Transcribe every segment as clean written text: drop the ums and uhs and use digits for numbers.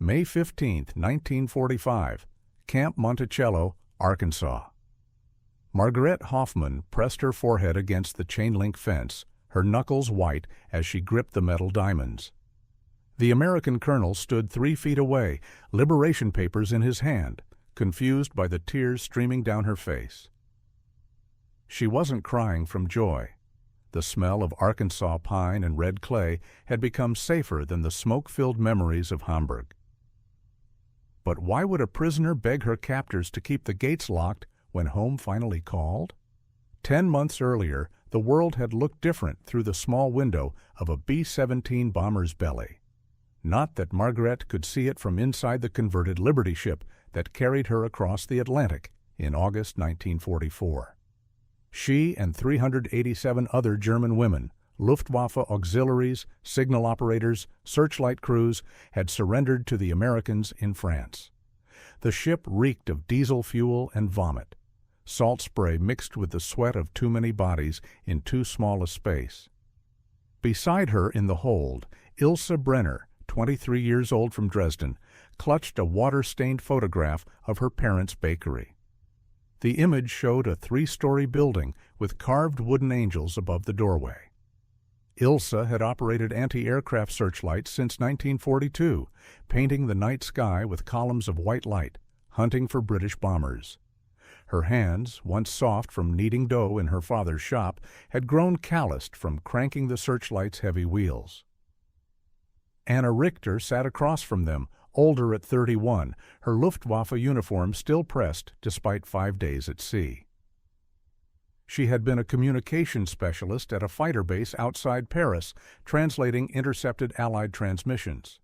May 15, 1945, Camp Monticello, Arkansas. Margaret Hoffman pressed her forehead against the chain-link fence, her knuckles white as she gripped the metal diamonds. The American colonel stood 3 feet away, liberation papers in his hand, confused by the tears streaming down her face. She wasn't crying from joy. The smell of Arkansas pine and red clay had become safer than the smoke-filled memories of Hamburg. But why would a prisoner beg her captors to keep the gates locked when home finally called? 10 months earlier, the world had looked different through the small window of a B-17 bomber's belly. Not that Margaret could see it from inside the converted Liberty ship that carried her across the Atlantic in August 1944. She and 387 other German women, Luftwaffe auxiliaries, signal operators, searchlight crews, had surrendered to the Americans in France. The ship reeked of diesel fuel and vomit. Salt spray mixed with the sweat of too many bodies in too small a space. Beside her in the hold, Ilse Brenner, 23 years old from Dresden, clutched a water-stained photograph of her parents' bakery. The image showed a 3-story building with carved wooden angels above the doorway. Ilse had operated anti-aircraft searchlights since 1942, painting the night sky with columns of white light, hunting for British bombers. Her hands, once soft from kneading dough in her father's shop, had grown calloused from cranking the searchlight's heavy wheels. Anna Richter sat across from them, older at 31, her Luftwaffe uniform still pressed despite 5 days at sea. She had been a communications specialist at a fighter base outside Paris, translating intercepted Allied transmissions.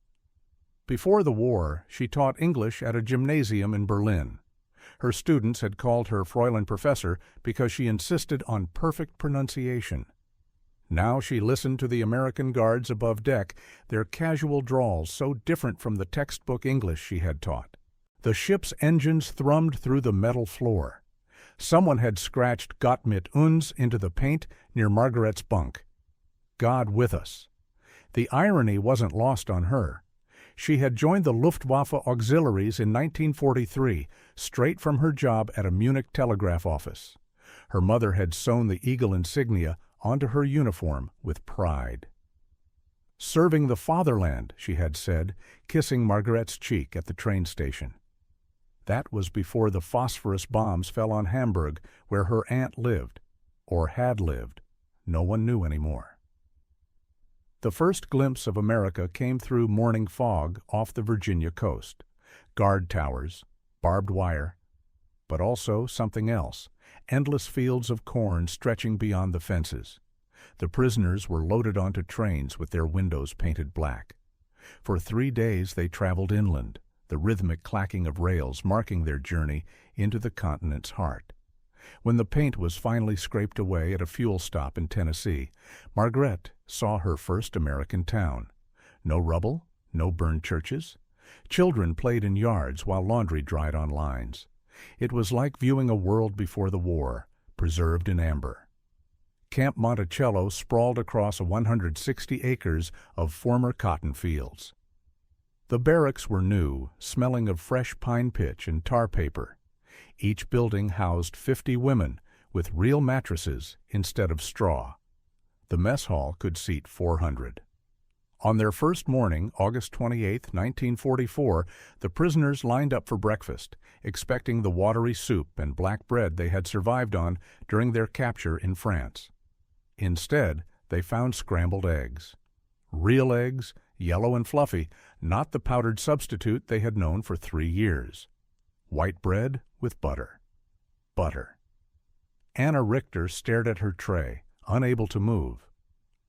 Before the war, she taught English at a gymnasium in Berlin. Her students had called her Fräulein Professor because she insisted on perfect pronunciation. Now she listened to the American guards above deck, their casual drawls so different from the textbook English she had taught. The ship's engines thrummed through the metal floor. Someone had scratched "Gott mit uns" into the paint near Margaret's bunk. God with us. The irony wasn't lost on her. She had joined the Luftwaffe auxiliaries in 1943, straight from her job at a Munich telegraph office. Her mother had sewn the eagle insignia onto her uniform with pride. "Serving the fatherland," she had said, kissing Margaret's cheek at the train station. That was before the phosphorus bombs fell on Hamburg, where her aunt lived, or had lived. No one knew anymore. The first glimpse of America came through morning fog off the Virginia coast. Guard towers, barbed wire, but also something else, endless fields of corn stretching beyond the fences. The prisoners were loaded onto trains with their windows painted black. For 3 days they traveled inland, the rhythmic clacking of rails marking their journey into the continent's heart. When the paint was finally scraped away at a fuel stop in Tennessee, Margaret saw her first American town. No rubble, no burned churches. Children played in yards while laundry dried on lines. It was like viewing a world before the war, preserved in amber. Camp Monticello sprawled across 160 acres of former cotton fields. The barracks were new, smelling of fresh pine pitch and tar paper. Each building housed 50 women, with real mattresses instead of straw. The mess hall could seat 400. On their first morning, August 28, 1944, the prisoners lined up for breakfast, expecting the watery soup and black bread they had survived on during their capture in France. Instead, they found scrambled eggs. Real eggs, yellow and fluffy, not the powdered substitute they had known for 3 years. White bread with butter. Butter. Anna Richter stared at her tray, unable to move.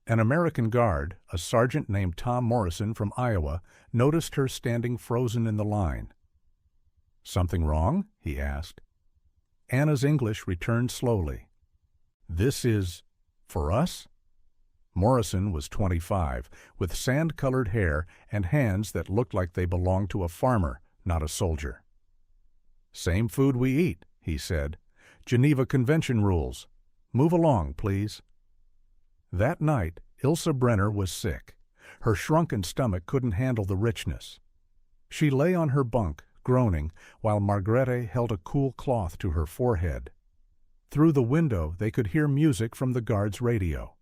An American guard, a sergeant named Tom Morrison from Iowa, noticed her standing frozen in the line. "Something wrong?" he asked. Anna's English returned slowly. "This is for us?" Morrison was 25, with sand-colored hair and hands that looked like they belonged to a farmer, not a soldier. "Same food we eat," he said. "Geneva Convention rules. Move along, please." That night, Ilse Brenner was sick. Her shrunken stomach couldn't handle the richness. She lay on her bunk, groaning, while Margrethe held a cool cloth to her forehead. Through the window they could hear music from the guard's radio.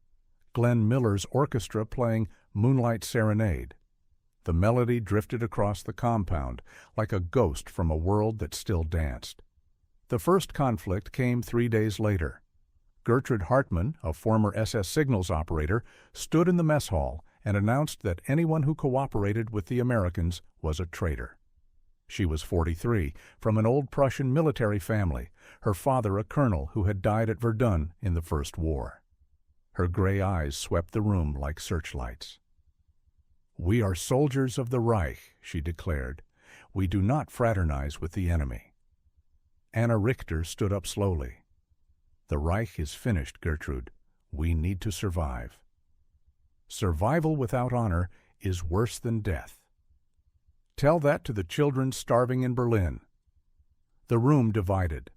Glenn Miller's orchestra playing Moonlight Serenade. The melody drifted across the compound like a ghost from a world that still danced. The first conflict came 3 days later. Gertrude Hartmann, a former SS signals operator, stood in the mess hall and announced that anyone who cooperated with the Americans was a traitor. She was 43, from an old Prussian military family, her father a colonel who had died at Verdun in the First War. Her gray eyes swept the room like searchlights. "We are soldiers of the Reich," she declared. "We do not fraternize with the enemy." Anna Richter stood up slowly. "The Reich is finished, Gertrude. We need to survive. Survival without honor is worse than death. Tell that to the children starving in Berlin." The room divided.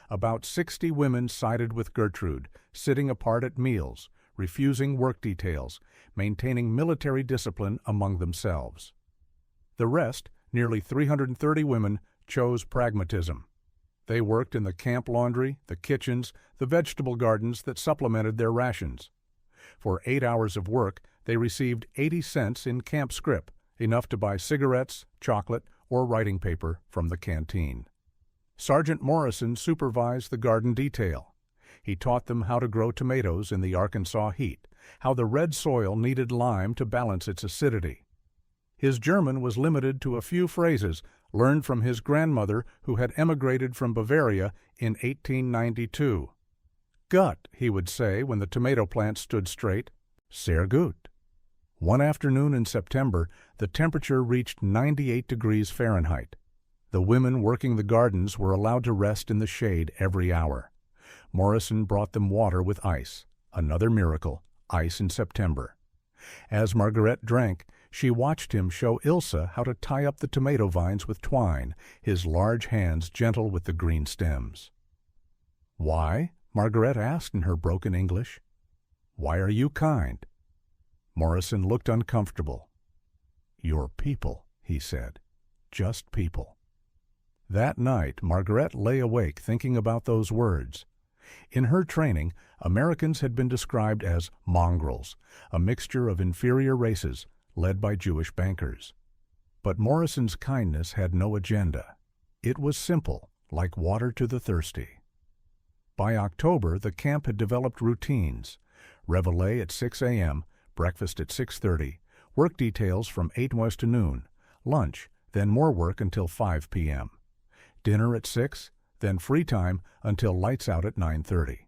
About 60 women sided with Gertrude, sitting apart at meals, refusing work details, maintaining military discipline among themselves. The rest, nearly 330 women, chose pragmatism. They worked in the camp laundry, the kitchens, the vegetable gardens that supplemented their rations. For 8 hours of work, they received 80 cents in camp scrip, enough to buy cigarettes, chocolate, or writing paper from the canteen. Sergeant Morrison supervised the garden detail. He taught them how to grow tomatoes in the Arkansas heat, how the red soil needed lime to balance its acidity. His German was limited to a few phrases learned from his grandmother who had emigrated from Bavaria in 1892. "Gut," he would say when the tomato plant stood straight. "Sehr gut." One afternoon in September, the temperature reached 98 degrees Fahrenheit. The women working the gardens were allowed to rest in the shade every hour. Morrison brought them water with ice. Another miracle, ice in September. As Margrethe drank, she watched him show Ilse how to tie up the tomato vines with twine, his large hands gentle with the green stems. "Why?" Margrethe asked in her broken English. "Why are you kind?" Morrison looked uncomfortable. "You're people," he said. "Just people." That night, Margrethe lay awake thinking about those words. In her training, Americans had been described as mongrels, a mixture of inferior races, led by Jewish bankers. But Morrison's kindness had no agenda. It was simple, like water to the thirsty. By October, the camp had developed routines. Reveille at 6 a.m., breakfast at 6:30, work details from 8 to noon, lunch, then more work until 5 p.m., dinner at 6, then free time until lights out at 9:30.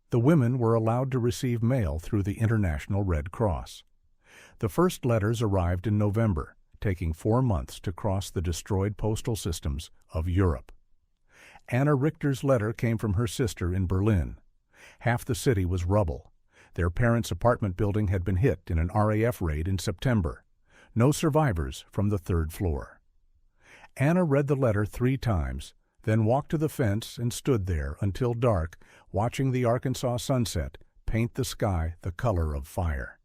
The women were allowed to receive mail through the International Red Cross. The first letters arrived in November, taking 4 months to cross the destroyed postal systems of Europe. Anna Richter's letter came from her sister in Berlin. Half the city was rubble. Their parents' apartment building had been hit in an RAF raid in September. No survivors from the 3rd floor. Anna read the letter 3 times, then walked to the fence and stood there until dark, watching the Arkansas sunset paint the sky the color of fire.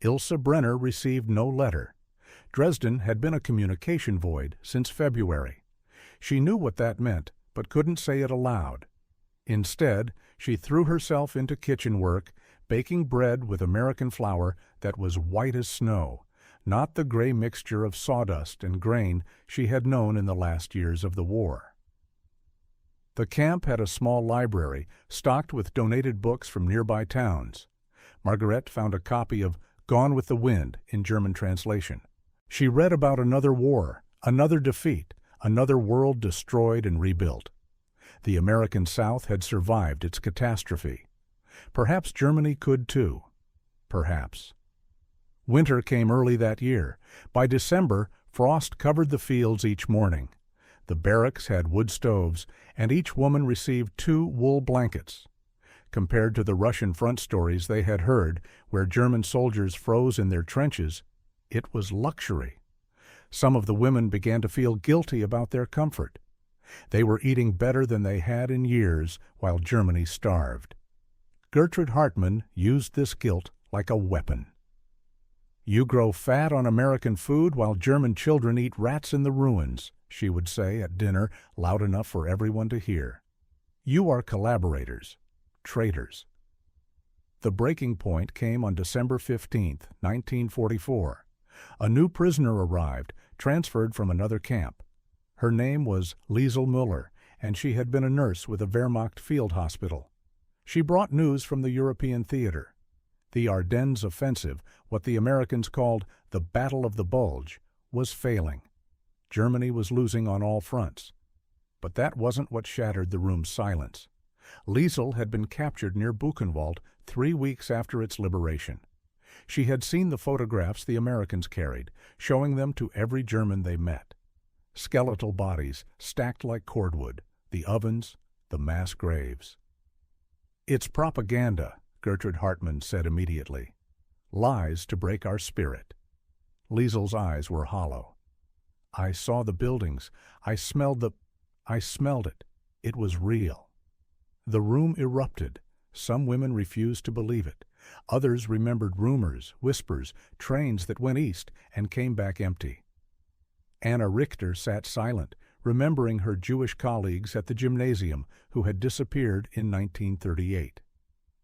Ilse Brenner received no letter. Dresden had been a communication void since February. She knew what that meant, but couldn't say it aloud. Instead, she threw herself into kitchen work, baking bread with American flour that was white as snow, not the gray mixture of sawdust and grain she had known in the last years of the war. The camp had a small library stocked with donated books from nearby towns. Margrethe found a copy of Gone with the Wind in German translation. She read about another war, another defeat, another world destroyed and rebuilt. The American South had survived its catastrophe. Perhaps Germany could too. Perhaps. Winter came early that year. By December, frost covered the fields each morning. The barracks had wood stoves, and each woman received 2 wool blankets. Compared to the Russian front stories they had heard, where German soldiers froze in their trenches, it was luxury. Some of the women began to feel guilty about their comfort. They were eating better than they had in years while Germany starved. Gertrude Hartmann used this guilt like a weapon. "You grow fat on American food while German children eat rats in the ruins," she would say at dinner, loud enough for everyone to hear. "You are collaborators, traitors." The breaking point came on December 15, 1944. A new prisoner arrived, transferred from another camp. Her name was Liesel Müller, and she had been a nurse with a Wehrmacht field hospital. She brought news from the European theater. The Ardennes offensive, what the Americans called the Battle of the Bulge, was failing. Germany was losing on all fronts. But that wasn't what shattered the room's silence. Liesel had been captured near Buchenwald 3 weeks after its liberation. She had seen the photographs the Americans carried, showing them to every German they met. Skeletal bodies stacked like cordwood, the ovens, the mass graves. "It's propaganda," Gertrude Hartmann said immediately. "Lies to break our spirit." Liesel's eyes were hollow. "I saw the buildings. I smelled it. It was real." The room erupted. Some women refused to believe it. Others remembered rumors, whispers, trains that went east and came back empty. Anna Richter sat silent, remembering her Jewish colleagues at the gymnasium who had disappeared in 1938.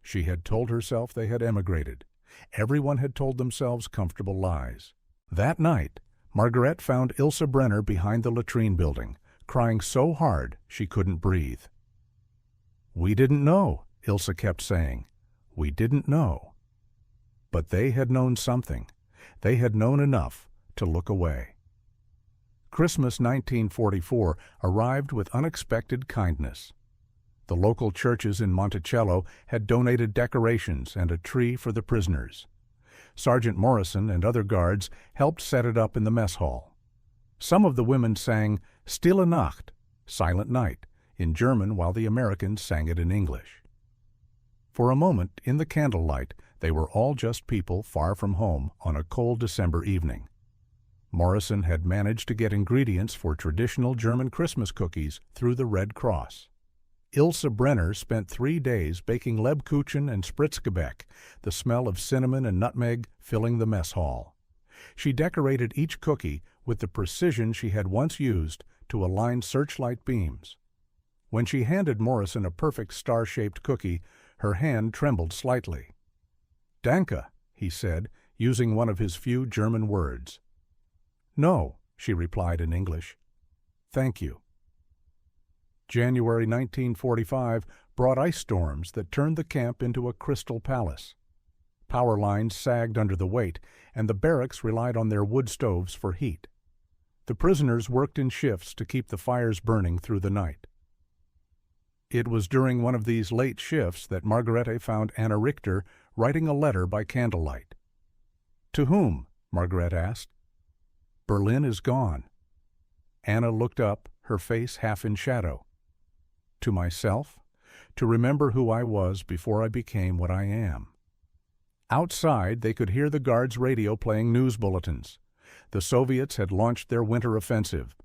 She had told herself they had emigrated. Everyone had told themselves comfortable lies. That night, Margaret found Ilse Brenner behind the latrine building, crying so hard she couldn't breathe. "We didn't know," Ilse kept saying. "We didn't know." But they had known something. They had known enough to look away. Christmas 1944 arrived with unexpected kindness. The local churches in Monticello had donated decorations and a tree for the prisoners. Sergeant Morrison and other guards helped set it up in the mess hall. Some of the women sang Stille Nacht, Silent Night, in German while the Americans sang it in English. For a moment, in the candlelight, they were all just people far from home on a cold December evening. Morrison had managed to get ingredients for traditional German Christmas cookies through the Red Cross. Ilse Brenner spent 3 days baking Lebkuchen and Spritzgebäck, the smell of cinnamon and nutmeg filling the mess hall. She decorated each cookie with the precision she had once used to align searchlight beams. When she handed Morrison a perfect star-shaped cookie, her hand trembled slightly. "Danke," he said, using one of his few German words. "No," she replied in English. "Thank you." January 1945 brought ice storms that turned the camp into a crystal palace. Power lines sagged under the weight, and the barracks relied on their wood stoves for heat. The prisoners worked in shifts to keep the fires burning through the night. It was during one of these late shifts that Margarete found Anna Richter writing a letter by candlelight. "To whom?" Margaret asked. "Berlin is gone." Anna looked up, her face half in shadow. "To myself, to remember who I was before I became what I am." Outside, they could hear the guards' radio playing news bulletins. The Soviets had launched their winter offensive.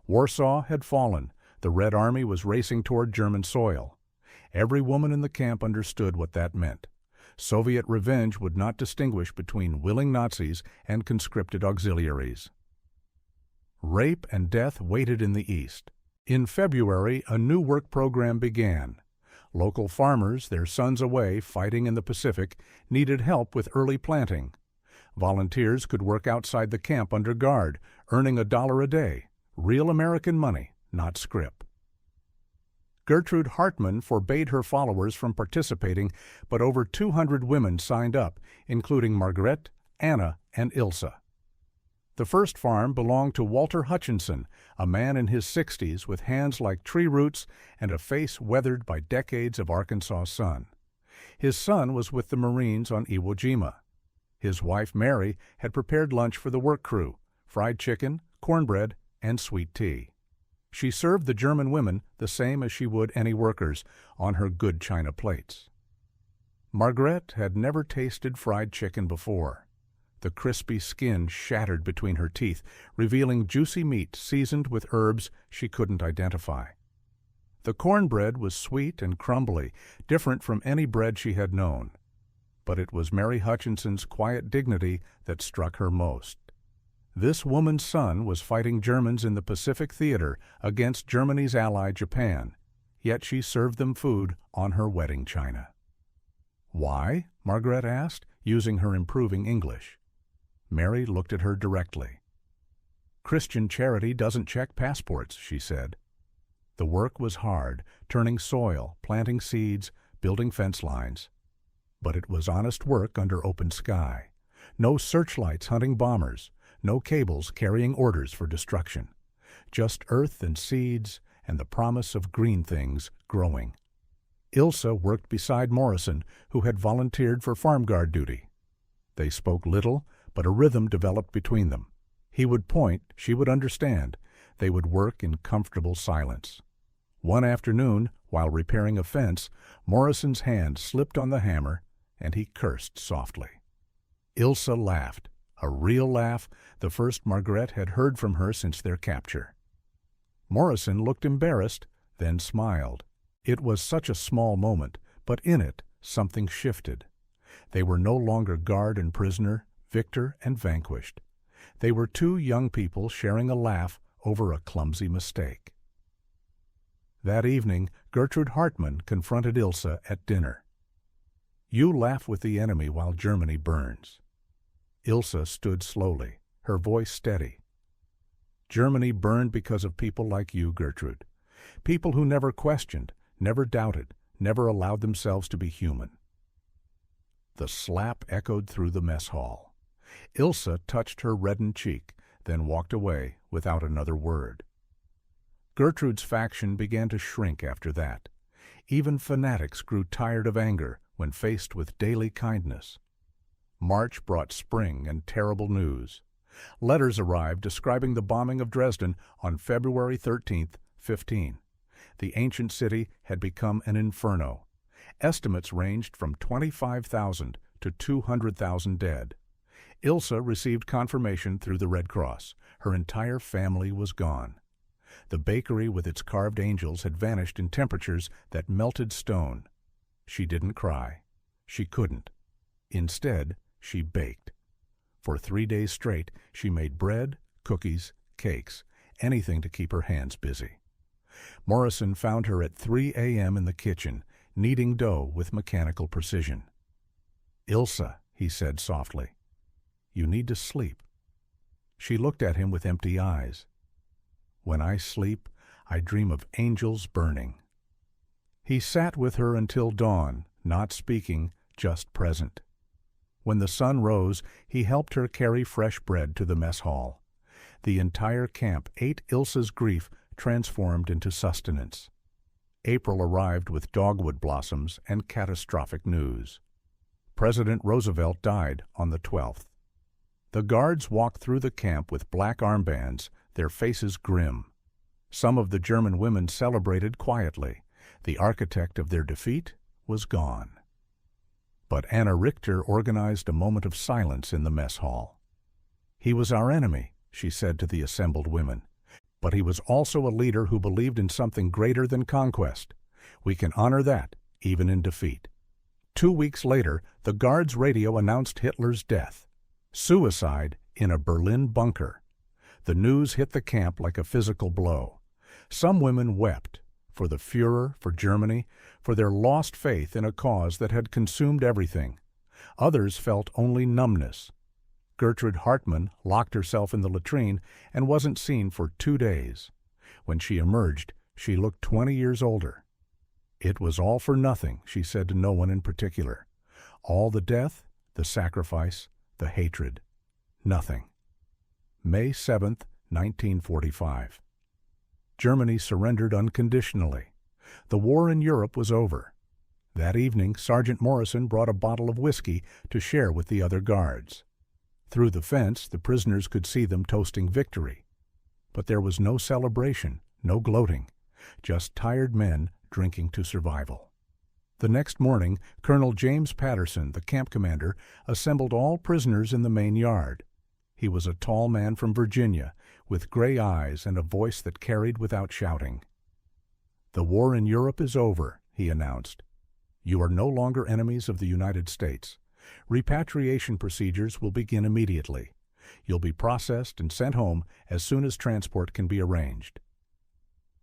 Warsaw had fallen. The Red Army was racing toward German soil. Every woman in the camp understood what that meant. Soviet revenge would not distinguish between willing Nazis and conscripted auxiliaries. Rape and death waited in the East. In February, a new work program began. Local farmers, their sons away fighting in the Pacific, needed help with early planting. Volunteers could work outside the camp under guard, earning $1 a day, real American money, not scrip. Gertrude Hartmann forbade her followers from participating, but over 200 women signed up, including Margaret, Anna, and Ilse. The first farm belonged to Walter Hutchinson, a man in his 60s with hands like tree roots and a face weathered by decades of Arkansas sun. His son was with the Marines on Iwo Jima. His wife, Mary, had prepared lunch for the work crew, fried chicken, cornbread, and sweet tea. She served the German women the same as she would any workers, on her good china plates. Margaret had never tasted fried chicken before. The crispy skin shattered between her teeth, revealing juicy meat seasoned with herbs she couldn't identify. The cornbread was sweet and crumbly, different from any bread she had known. but it was Mary Hutchinson's quiet dignity that struck her most. This woman's son was fighting Germans in the Pacific Theater against Germany's ally Japan, yet she served them food on her wedding china. "Why?" Margaret asked, using her improving English. Mary looked at her directly. "Christian charity doesn't check passports," she said. The work was hard, turning soil, planting seeds, building fence lines. But it was honest work under open sky. No searchlights hunting bombers, no cables carrying orders for destruction. Just earth and seeds and the promise of green things growing. Ilsa worked beside Morrison, who had volunteered for farm guard duty. They spoke little, but a rhythm developed between them. He would point, she would understand. They would work in comfortable silence. One afternoon, while repairing a fence, Morrison's hand slipped on the hammer, and he cursed softly. Ilsa laughed, a real laugh, the first Margaret had heard from her since their capture. Morrison looked embarrassed, then smiled. It was such a small moment, but in it something shifted. They were no longer guard and prisoner, victor and vanquished. They were two young people sharing a laugh over a clumsy mistake. That evening, Gertrude Hartmann confronted Ilsa at dinner. "You laugh with the enemy while Germany burns." Ilsa stood slowly, her voice steady. "Germany burned because of people like you, Gertrude. People who never questioned, never doubted, never allowed themselves to be human." The slap echoed through the mess hall. Ilsa touched her reddened cheek, then walked away without another word. Gertrude's faction began to shrink after that. Even fanatics grew tired of anger when faced with daily kindness. March brought spring and terrible news. Letters arrived describing the bombing of Dresden on February 13th, 15. The ancient city had become an inferno. Estimates ranged from 25,000 to 200,000 dead. Ilsa received confirmation through the Red Cross. Her entire family was gone. The bakery with its carved angels had vanished in temperatures that melted stone. She didn't cry. She couldn't. Instead, she baked. For 3 days straight, she made bread, cookies, cakes, anything to keep her hands busy. Morrison found her at 3 a.m. in the kitchen, kneading dough with mechanical precision. "Ilsa," he said softly, "you need to sleep." She looked at him with empty eyes. "When I sleep, I dream of angels burning." He sat with her until dawn, not speaking, just present. When the sun rose, he helped her carry fresh bread to the mess hall. The entire camp ate Ilsa's grief transformed into sustenance. April arrived with dogwood blossoms and catastrophic news. President Roosevelt died on the 12th. The guards walked through the camp with black armbands, their faces grim. Some of the German women celebrated quietly. The architect of their defeat was gone. But Anna Richter organized a moment of silence in the mess hall. "He was our enemy," she said to the assembled women. "But he was also a leader who believed in something greater than conquest. We can honor that, even in defeat." 2 weeks later, the Guards' radio announced Hitler's death. Suicide in a Berlin bunker. The news hit the camp like a physical blow. Some women wept, for the Führer, for Germany, for their lost faith in a cause that had consumed everything. Others felt only numbness. Gertrude Hartmann locked herself in the latrine and wasn't seen for 2 days. When she emerged, she looked 20 years older. "It was all for nothing," she said to no one in particular. "All the death, the sacrifice, the hatred. Nothing." May 7th, 1945. Germany surrendered unconditionally. The war in Europe was over. That evening, Sergeant Morrison brought a bottle of whiskey to share with the other guards. Through the fence, the prisoners could see them toasting victory. But there was no celebration, no gloating, just tired men drinking to survival. The next morning, Colonel James Patterson, the camp commander, assembled all prisoners in the main yard. He was a tall man from Virginia, with gray eyes and a voice that carried without shouting. "The war in Europe is over," he announced. "You are no longer enemies of the United States. Repatriation procedures will begin immediately. You'll be processed and sent home as soon as transport can be arranged.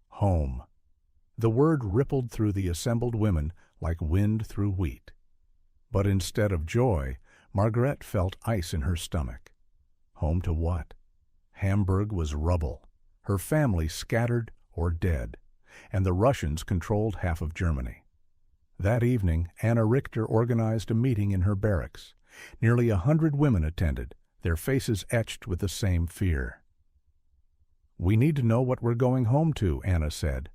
Home. The word rippled through the assembled women like wind through wheat. But instead of joy, Margaret felt ice in her stomach. Home to what? Hamburg was rubble, her family scattered or dead, and the Russians controlled half of Germany. That evening, Anna Richter organized a meeting in her barracks. Nearly 100 women attended, their faces etched with the same fear. "We need to know what we're going home to," Anna said.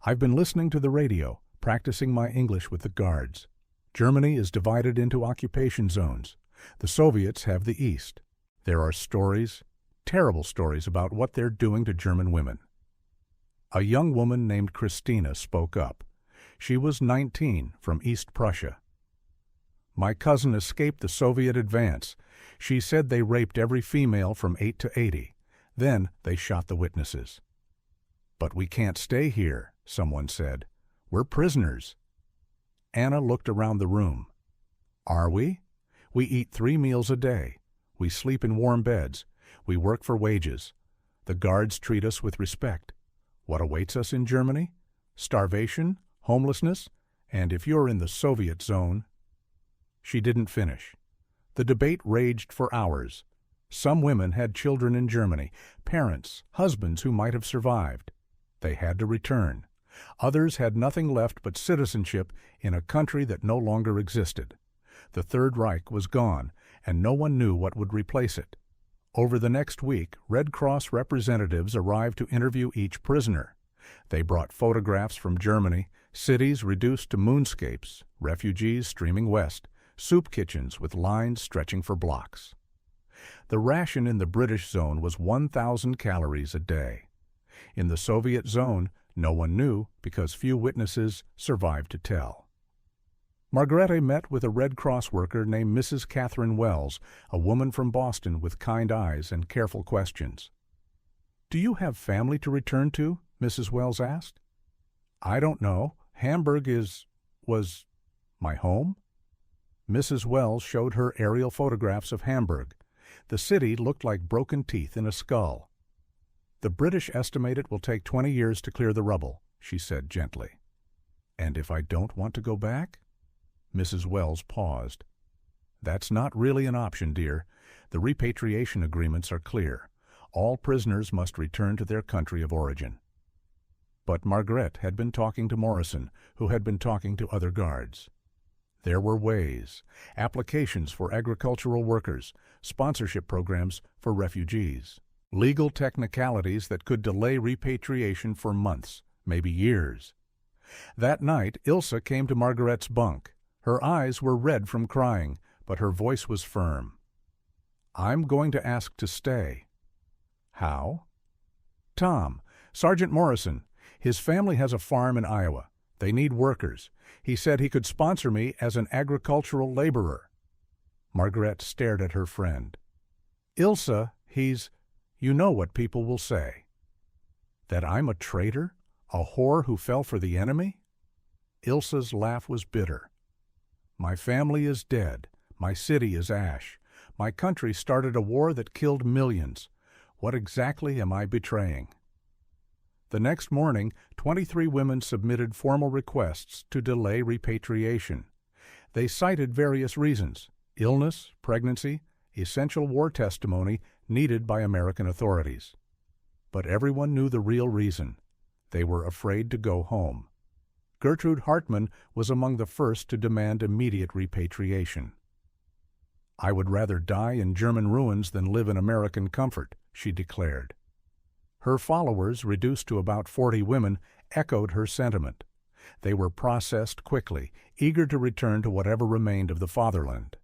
"I've been listening to the radio, practicing my English with the guards. Germany is divided into occupation zones. The Soviets have the East. There are stories, terrible stories about what they're doing to German women." A young woman named Christina spoke up. She was 19, from East Prussia. "My cousin escaped the Soviet advance. She said they raped every female from 8 to 80. Then they shot the witnesses." "But we can't stay here," someone said. "We're prisoners." Anna looked around the room. "Are we? We eat 3 meals a day. We sleep in warm beds. We work for wages. The guards treat us with respect. What awaits us in Germany? Starvation, homelessness, and if you're in the Soviet zone—" She didn't finish. The debate raged for hours. Some women had children in Germany, parents, husbands who might have survived. They had to return. Others had nothing left but citizenship in a country that no longer existed. The Third Reich was gone, and no one knew what would replace it. Over the next week, Red Cross representatives arrived to interview each prisoner. They brought photographs from Germany, cities reduced to moonscapes, refugees streaming west, soup kitchens with lines stretching for blocks. The ration in the British zone was 1,000 calories a day. In the Soviet zone, no one knew because few witnesses survived to tell. Margarete met with a Red Cross worker named Mrs. Catherine Wells, a woman from Boston with kind eyes and careful questions. "Do you have family to return to?" Mrs. Wells asked. "I don't know. Hamburg was my home." Mrs. Wells showed her aerial photographs of Hamburg. The city looked like broken teeth in a skull. "The British estimate it will take 20 years to clear the rubble," she said gently. "And if I don't want to go back?" Mrs. Wells paused. "That's not really an option, dear. The repatriation agreements are clear. All prisoners must return to their country of origin." But Margaret had been talking to Morrison, who had been talking to other guards. There were ways, applications for agricultural workers, sponsorship programs for refugees, legal technicalities that could delay repatriation for months, maybe years. That night, Ilse came to Margaret's bunk. Her eyes were red from crying, but her voice was firm. "I'm going to ask to stay." "How?" "Tom, Sergeant Morrison. His family has a farm in Iowa. They need workers. He said he could sponsor me as an agricultural laborer." Margaret stared at her friend. "Ilse, you know what people will say." "That I'm a traitor? A whore who fell for the enemy?" Ilse's laugh was bitter. "My family is dead. My city is ash. My country started a war that killed millions. What exactly am I betraying?" The next morning, 23 women submitted formal requests to delay repatriation. They cited various reasons: illness, pregnancy, essential war testimony needed by American authorities. But everyone knew the real reason. They were afraid to go home. Gertrude Hartmann was among the first to demand immediate repatriation. "I would rather die in German ruins than live in American comfort," she declared. Her followers, reduced to about 40 women, echoed her sentiment. They were processed quickly, eager to return to whatever remained of the fatherland.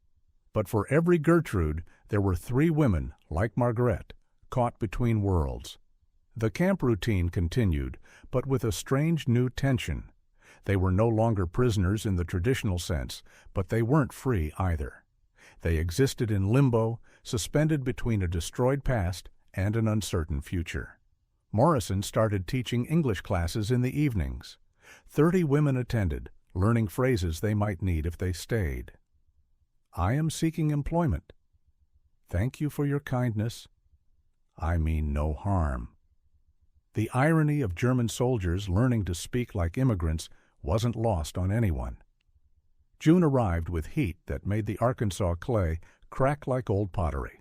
But for every Gertrude, there were 3 women, like Margaret, caught between worlds. The camp routine continued, but with a strange new tension. They were no longer prisoners in the traditional sense, but they weren't free either. They existed in limbo, suspended between a destroyed past and an uncertain future. Morrison started teaching English classes in the evenings. 30 women attended, learning phrases they might need if they stayed. I am seeking employment. Thank you for your kindness. I mean no harm. The irony of German soldiers learning to speak like immigrants wasn't lost on anyone. June arrived with heat that made the Arkansas clay crack like old pottery.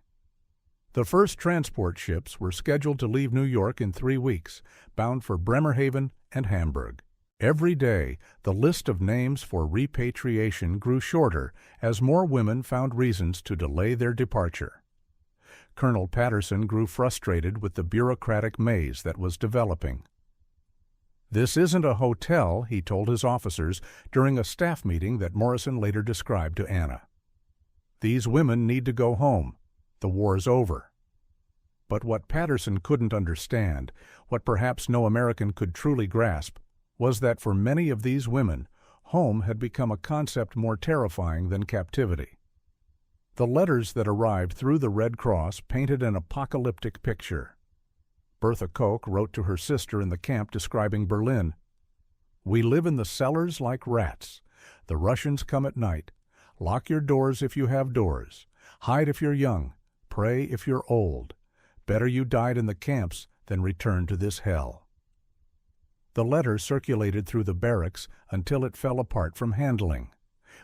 The first transport ships were scheduled to leave New York in 3 weeks, bound for Bremerhaven and Hamburg. Every day, the list of names for repatriation grew shorter as more women found reasons to delay their departure. Colonel Patterson grew frustrated with the bureaucratic maze that was developing. "This isn't a hotel," he told his officers during a staff meeting that Morrison later described to Anna. "These women need to go home. The war's over." But what Patterson couldn't understand, what perhaps no American could truly grasp, was that for many of these women, home had become a concept more terrifying than captivity. The letters that arrived through the Red Cross painted an apocalyptic picture. Bertha Koch wrote to her sister in the camp describing Berlin. "We live in the cellars like rats. The Russians come at night. Lock your doors if you have doors. Hide if you're young. Pray if you're old. Better you died in the camps than return to this hell." The letter circulated through the barracks until it fell apart from handling.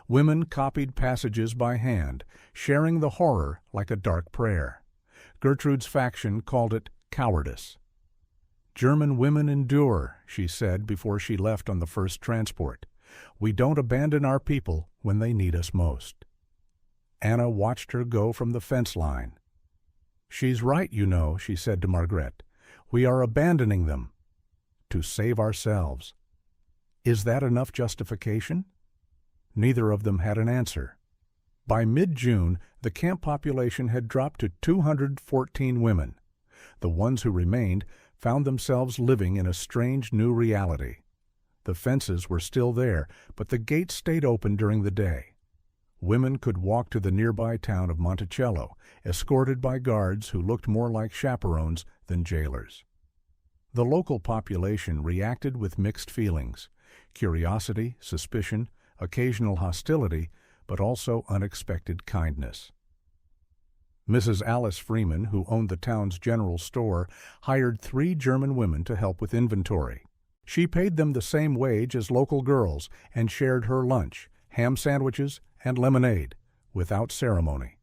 Women copied passages by hand, sharing the horror like a dark prayer. Gertrude's faction called it cowardice. "German women endure," she said before she left on the first transport. "We don't abandon our people when they need us most." Anna watched her go from the fence line. "She's right, you know," she said to Margrethe. "We are abandoning them to save ourselves." Is that enough justification? Neither of them had an answer. By mid-June, the camp population had dropped to 214 women. The ones who remained found themselves living in a strange new reality. The fences were still there, but the gates stayed open during the day. Women could walk to the nearby town of Monticello, escorted by guards who looked more like chaperones than jailers. The local population reacted with mixed feelings: curiosity, suspicion, occasional hostility, but also unexpected kindness. Mrs. Alice Freeman, who owned the town's general store, hired 3 German women to help with inventory. She paid them the same wage as local girls and shared her lunch, ham sandwiches, and lemonade, without ceremony.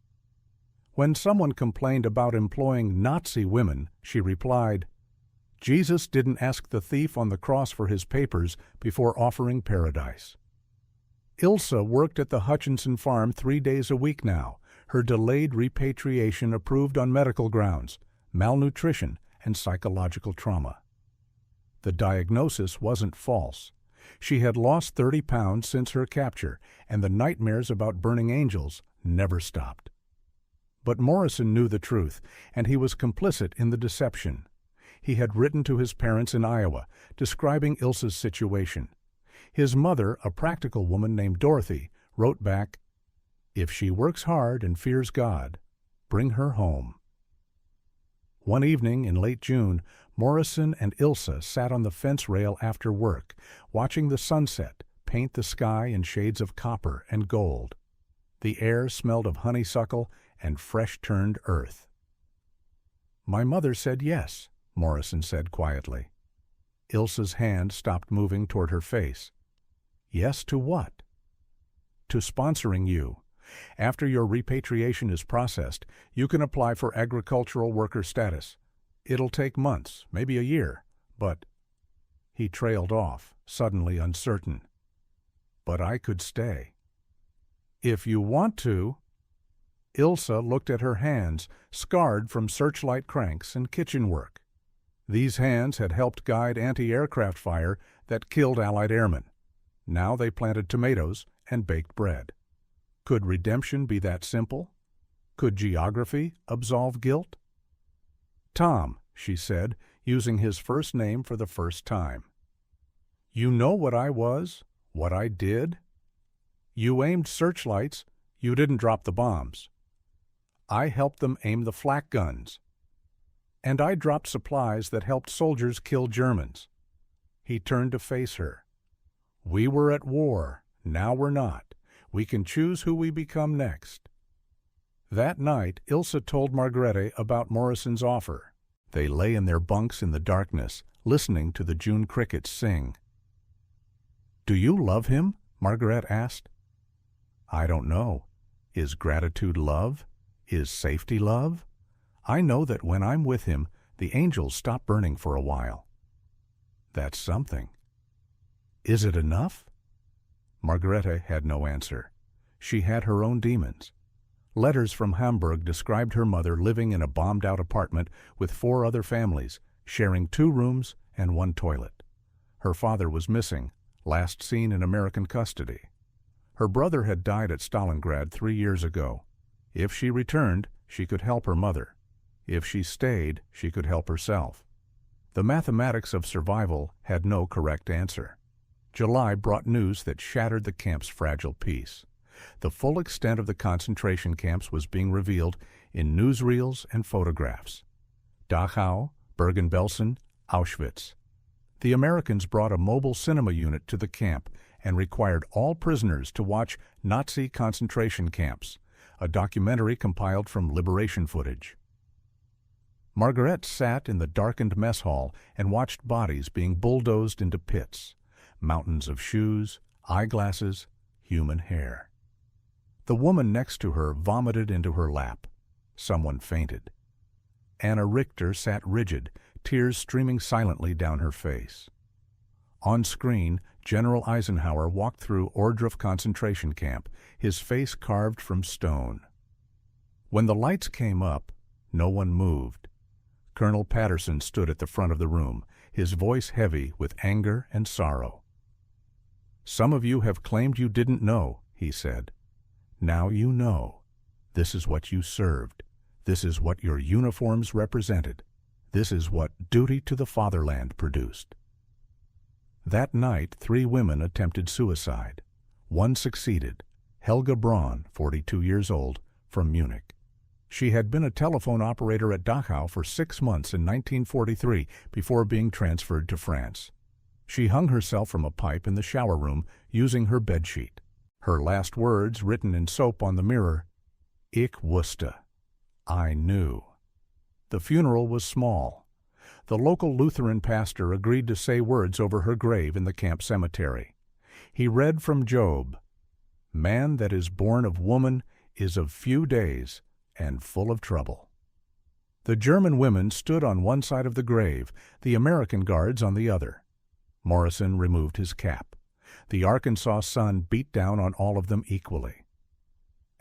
When someone complained about employing Nazi women, she replied, "Jesus didn't ask the thief on the cross for his papers before offering paradise." Ilsa worked at the Hutchinson farm 3 days a week now, her delayed repatriation approved on medical grounds, malnutrition, and psychological trauma. The diagnosis wasn't false. She had lost 30 pounds since her capture, and the nightmares about burning angels never stopped. But Morrison knew the truth, and he was complicit in the deception. He had written to his parents in Iowa, describing Ilsa's situation. His mother, a practical woman named Dorothy, wrote back, "If she works hard and fears God, bring her home." One evening in late June, Morrison and Ilsa sat on the fence rail after work, watching the sunset paint the sky in shades of copper and gold. The air smelled of honeysuckle and fresh-turned earth. "My mother said yes," Morrison said quietly. Ilsa's hand stopped moving toward her face. "Yes to what?" "To sponsoring you. After your repatriation is processed, you can apply for agricultural worker status. It'll take months, maybe a year, but—" He trailed off, suddenly uncertain. "But I could stay." "If you want to." Ilsa looked at her hands, scarred from searchlight cranks and kitchen work. These hands had helped guide anti-aircraft fire that killed Allied airmen. Now they planted tomatoes and baked bread. Could redemption be that simple? Could geography absolve guilt? "Tom," she said, using his first name for the first time. "You know what I was, what I did? You aimed searchlights, you didn't drop the bombs. I helped them aim the flak guns. And I dropped supplies that helped soldiers kill Germans." He turned to face her. "We were at war, now we're not. We can choose who we become next. That night, Ilse told Margrethe about Morrison's offer. They lay in their bunks in the darkness, listening to the June crickets sing. "Do you love him?" Margrethe asked. "I don't know. Is gratitude love? Is safety love? I know that when I'm with him, the angels stop burning for a while." "That's something." "Is it enough?" Margrethe had no answer. She had her own demons. Letters from Hamburg described her mother living in a bombed-out apartment with 4 other families, sharing 2 rooms and 1 toilet. Her father was missing, last seen in American custody. Her brother had died at Stalingrad 3 years ago. If she returned, she could help her mother. If she stayed, she could help herself. The mathematics of survival had no correct answer. July brought news that shattered the camp's fragile peace. The full extent of the concentration camps was being revealed in newsreels and photographs. Dachau, Bergen-Belsen, Auschwitz. The Americans brought a mobile cinema unit to the camp and required all prisoners to watch Nazi concentration camps, a documentary compiled from liberation footage. Margrethe sat in the darkened mess hall and watched bodies being bulldozed into pits, mountains of shoes, eyeglasses, human hair. The woman next to her vomited into her lap. Someone fainted. Anna Richter sat rigid, tears streaming silently down her face. On screen, General Eisenhower walked through Ohrdruf concentration camp, his face carved from stone. When the lights came up, no one moved. Colonel Patterson stood at the front of the room, his voice heavy with anger and sorrow. "Some of you have claimed you didn't know," he said. "Now you know. This is what you served. This is what your uniforms represented. This is what duty to the fatherland produced." That night, 3 women attempted suicide. One succeeded, Helga Braun, 42 years old, from Munich. She had been a telephone operator at Dachau for 6 months in 1943 before being transferred to France. She hung herself from a pipe in the shower room using her bedsheet. Her last words, written in soap on the mirror, "Ich wusste." I knew. The funeral was small. The local Lutheran pastor agreed to say words over her grave in the camp cemetery. He read from Job, "Man that is born of woman is of few days and full of trouble." The German women stood on one side of the grave, the American guards on the other. Morrison removed his cap. The Arkansas sun beat down on all of them equally.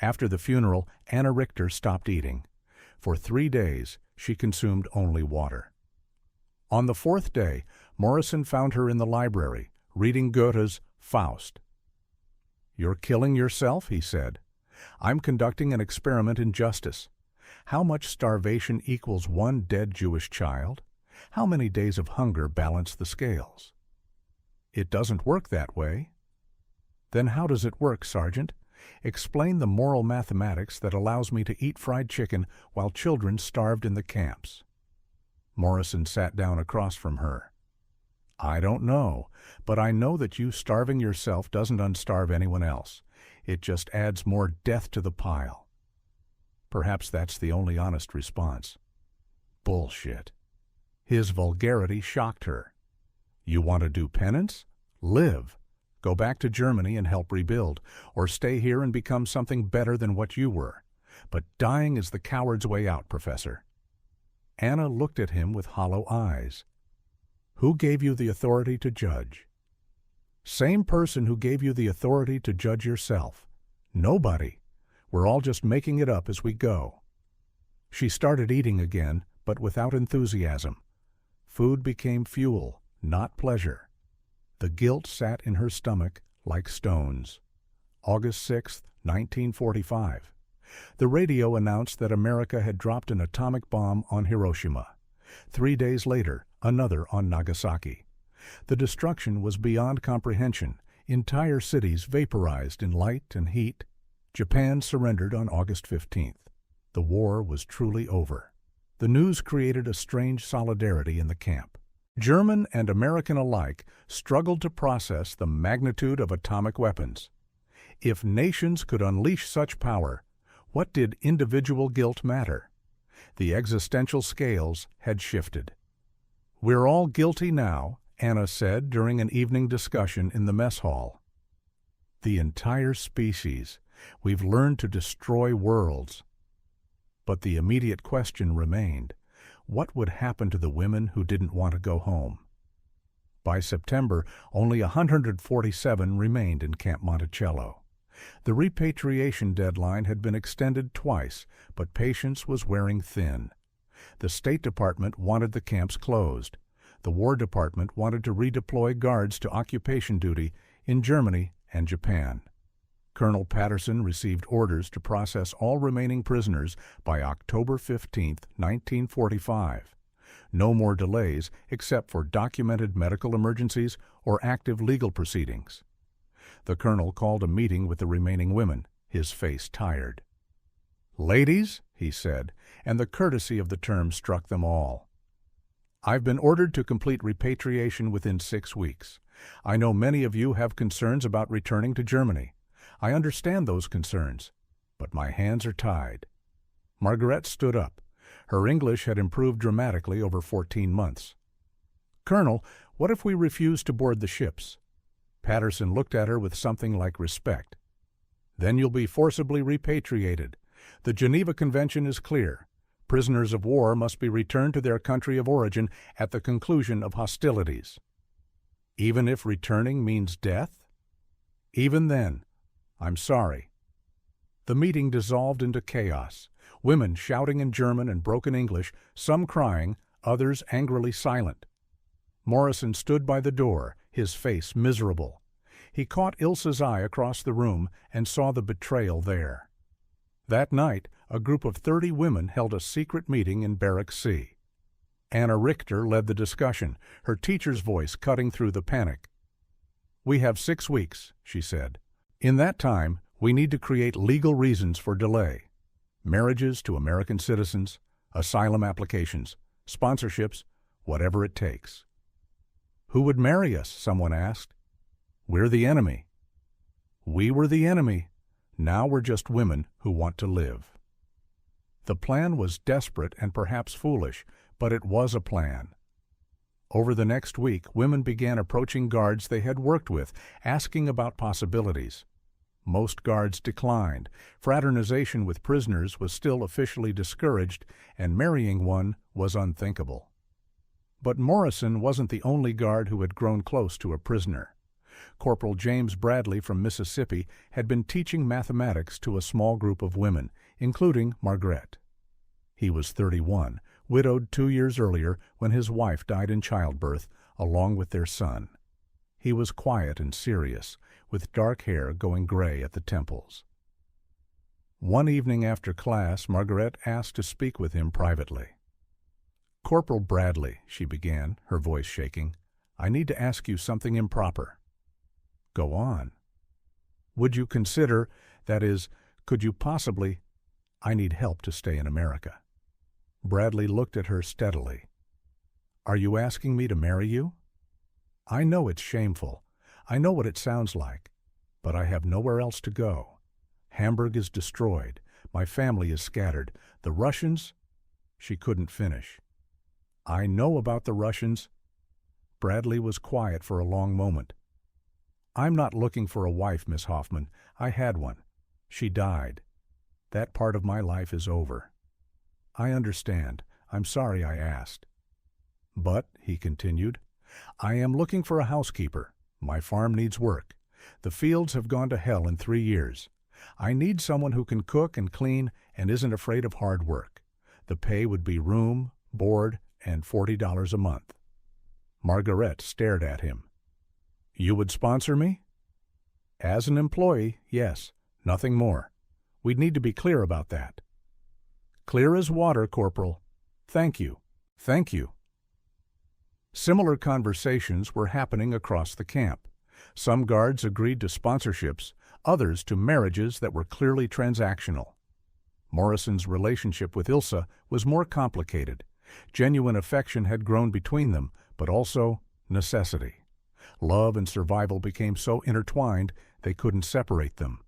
After the funeral, Anna Richter stopped eating. For 3 days, she consumed only water. On the 4th day, Morrison found her in the library, reading Goethe's Faust. "You're killing yourself," he said. "I'm conducting an experiment in justice. How much starvation equals 1 dead Jewish child? How many days of hunger balance the scales?" "It doesn't work that way." "Then how does it work, Sergeant? Explain the moral mathematics that allows me to eat fried chicken while children starved in the camps." Morrison sat down across from her. "I don't know, but I know that you starving yourself doesn't unstarve anyone else. It just adds more death to the pile." Perhaps that's the only honest response. Bullshit. His vulgarity shocked her. "You want to do penance? Live. Go back to Germany and help rebuild, or stay here and become something better than what you were. But dying is the coward's way out, Professor." Anna looked at him with hollow eyes. "Who gave you the authority to judge?" "Same person who gave you the authority to judge yourself. Nobody. We're all just making it up as we go." She started eating again, but without enthusiasm. Food became fuel, not pleasure. The guilt sat in her stomach like stones. August 6, 1945. The radio announced that America had dropped an atomic bomb on Hiroshima. 3 days later, another on Nagasaki. The destruction was beyond comprehension. Entire cities vaporized in light and heat. Japan surrendered on August 15th. The war was truly over. The news created a strange solidarity in the camp. German and American alike struggled to process the magnitude of atomic weapons. If nations could unleash such power, what did individual guilt matter? The existential scales had shifted. "We're all guilty now," Anna said during an evening discussion in the mess hall. "The entire species. We've learned to destroy worlds." But the immediate question remained, what would happen to the women who didn't want to go home? By September, only 147 remained in Camp Monticello. The repatriation deadline had been extended twice, but patience was wearing thin. The State Department wanted the camps closed. The War Department wanted to redeploy guards to occupation duty in Germany and Japan. Colonel Patterson received orders to process all remaining prisoners by October 15, 1945. No more delays except for documented medical emergencies or active legal proceedings. The colonel called a meeting with the remaining women, his face tired. "Ladies," he said, and the courtesy of the term struck them all. "I've been ordered to complete repatriation within 6 weeks. I know many of you have concerns about returning to Germany. I understand those concerns, but my hands are tied." Margaret stood up. Her English had improved dramatically over 14 months. "Colonel, what if we refuse to board the ships?" Patterson looked at her with something like respect. "Then you'll be forcibly repatriated. The Geneva Convention is clear. Prisoners of war must be returned to their country of origin at the conclusion of hostilities." "Even if returning means death?" "Even then. I'm sorry." The meeting dissolved into chaos. Women shouting in German and broken English, some crying, others angrily silent. Morrison stood by the door, his face miserable. He caught Ilsa's eye across the room and saw the betrayal there. That night, a group of 30 women held a secret meeting in Barrack C. Anna Richter led the discussion, her teacher's voice cutting through the panic. "We have 6 weeks," she said. "In that time, we need to create legal reasons for delay. Marriages to American citizens, asylum applications, sponsorships, whatever it takes." "Who would marry us?" someone asked. "We're the enemy." "We were the enemy. Now we're just women who want to live." The plan was desperate and perhaps foolish, but it was a plan. Over the next week, women began approaching guards they had worked with, asking about possibilities. Most guards declined. Fraternization with prisoners was still officially discouraged, and marrying one was unthinkable. But Morrison wasn't the only guard who had grown close to a prisoner. Corporal James Bradley from Mississippi had been teaching mathematics to a small group of women, including Margaret. He was 31, widowed 2 years earlier when his wife died in childbirth, along with their son. He was quiet and serious, with dark hair going gray at the temples. One evening after class, Margaret asked to speak with him privately. "Corporal Bradley," she began, her voice shaking, "I need to ask you something improper." "Go on." "Would you consider, that is, could you possibly, I need help to stay in America." Bradley looked at her steadily. "Are you asking me to marry you? I know it's shameful. I know what it sounds like. But I have nowhere else to go. Hamburg is destroyed. My family is scattered. The Russians—" She couldn't finish. "I know about the Russians." Bradley was quiet for a long moment. "I'm not looking for a wife, Miss Hoffman. I had one. She died. That part of my life is over." "I understand. I'm sorry I asked." "But," he continued, "I am looking for a housekeeper. My farm needs work. The fields have gone to hell in 3 years. I need someone who can cook and clean and isn't afraid of hard work. The pay would be room, board, and $40 a month." Margaret stared at him. "You would sponsor me?" "As an employee, yes. Nothing more. We'd need to be clear about that." "Clear as water, Corporal. Thank you. Thank you." Similar conversations were happening across the camp. Some guards agreed to sponsorships, others to marriages that were clearly transactional. Morrison's relationship with Ilsa was more complicated. Genuine affection had grown between them, but also necessity. Love and survival became so intertwined they couldn't separate them.